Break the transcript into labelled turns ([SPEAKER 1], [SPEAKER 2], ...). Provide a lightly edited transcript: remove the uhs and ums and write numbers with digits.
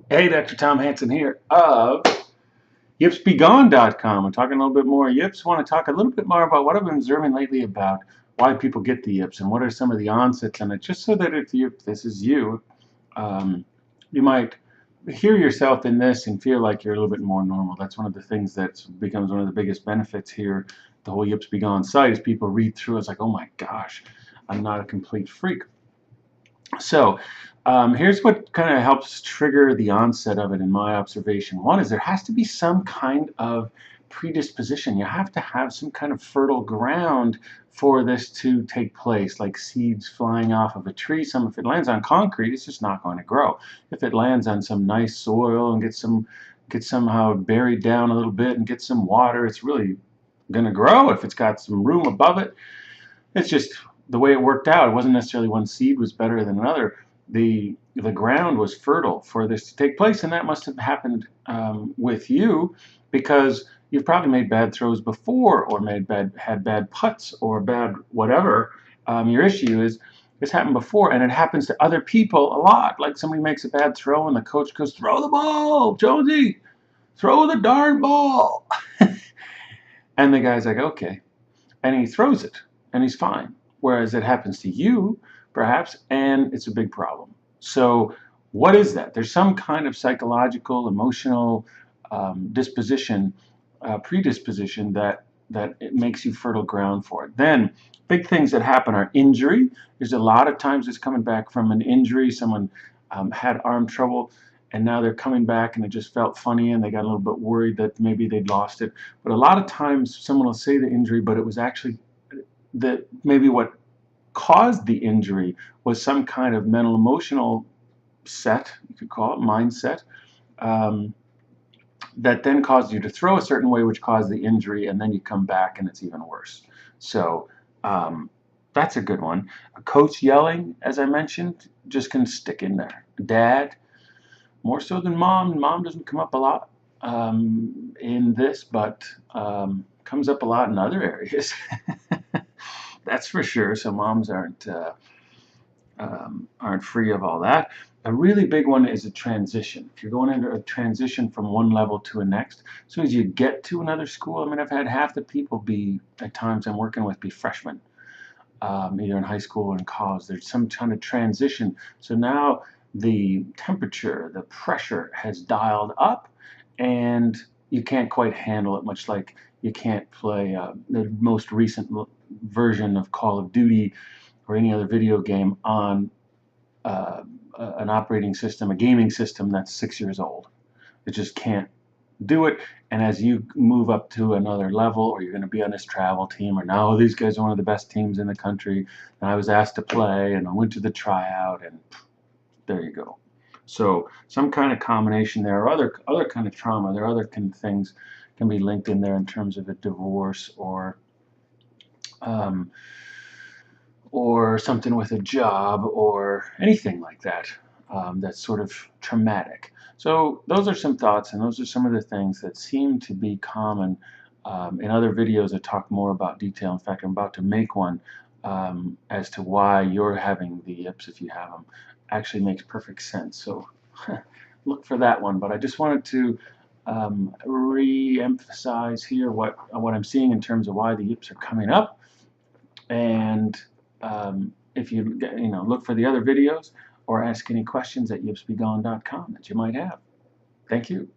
[SPEAKER 1] Hey, Dr. Tom Hanson here of YipsBeGone.com. We're talking a little bit more yips. I want to talk a little bit more about what I've been observing lately about why people get the yips and what are some of the onsets in it, just so that if this is you, you might hear yourself in this and feel like you're a little bit more normal. That's one of the things that becomes one of the biggest benefits here. The whole Yips Be Gone site is people read through. It's like, oh my gosh, I'm not a complete freak. So here's what kind of helps trigger the onset of it in my observation. One is there has to be some kind of predisposition. You have to have some kind of fertile ground for this to take place, like seeds flying off of a tree. If it lands on concrete, it's just not going to grow. If it lands on some nice soil and gets somehow buried down a little bit and gets some water, it's really going to grow. If it's got some room above it, it's just the way it worked out. It wasn't necessarily one seed was better than another. The ground was fertile for this to take place, and that must have happened with you because you've probably made bad throws before, or had bad putts, or bad whatever. Your issue is this happened before, and it happens to other people a lot. Like somebody makes a bad throw, and the coach goes, "Throw the ball, Jonesy, throw the darn ball," and the guy's like, "Okay," and he throws it, and he's fine. Whereas it happens to you, perhaps, and it's a big problem. So, what is that? There's some kind of psychological, emotional disposition, predisposition that it makes you fertile ground for it. Then, big things that happen are injury. There's a lot of times it's coming back from an injury. Someone had arm trouble, and now they're coming back, and it just felt funny, and they got a little bit worried that maybe they'd lost it. But a lot of times, someone will say the injury, but it was actually that maybe what caused the injury was some kind of mental emotional set, you could call it mindset, um, that then caused you to throw a certain way, which caused the injury, and then you come back and it's even worse. So that's a good one. A coach yelling, as I mentioned, just can stick in there. Dad, more so than mom. Mom doesn't come up a lot in this, but comes up a lot in other areas. That's for sure. So moms aren't free of all that. A really big one is a transition. If you're going into a transition from one level to a next, as soon as you get to another school, I mean, I've had half the people at times I'm working with, be freshmen, either in high school or in college. There's some kind of transition. So now the temperature, the pressure has dialed up, and you can't quite handle it, much like you can't play the most recent version of Call of Duty or any other video game on an operating system, a gaming system that's 6 years old. It just can't do it. And as you move up to another level, or you're going to be on this travel team, or now these guys are one of the best teams in the country, and I was asked to play, and I went to the tryout, and there you go. So some kind of combination there, or other kind of trauma. There are other kind of things can be linked in there in terms of a divorce, um, or something with a job, or anything like that, that's sort of traumatic. So those are some thoughts, and those are some of the things that seem to be common. In other videos I talk more about detail. In fact, I'm about to make one as to why you're having the yips, if you have them. Actually makes perfect sense. So look for that one. But I just wanted to re-emphasize here what I'm seeing in terms of why the yips are coming up. And if you look for the other videos, or ask any questions at yipsbegone.com that you might have. Thank you.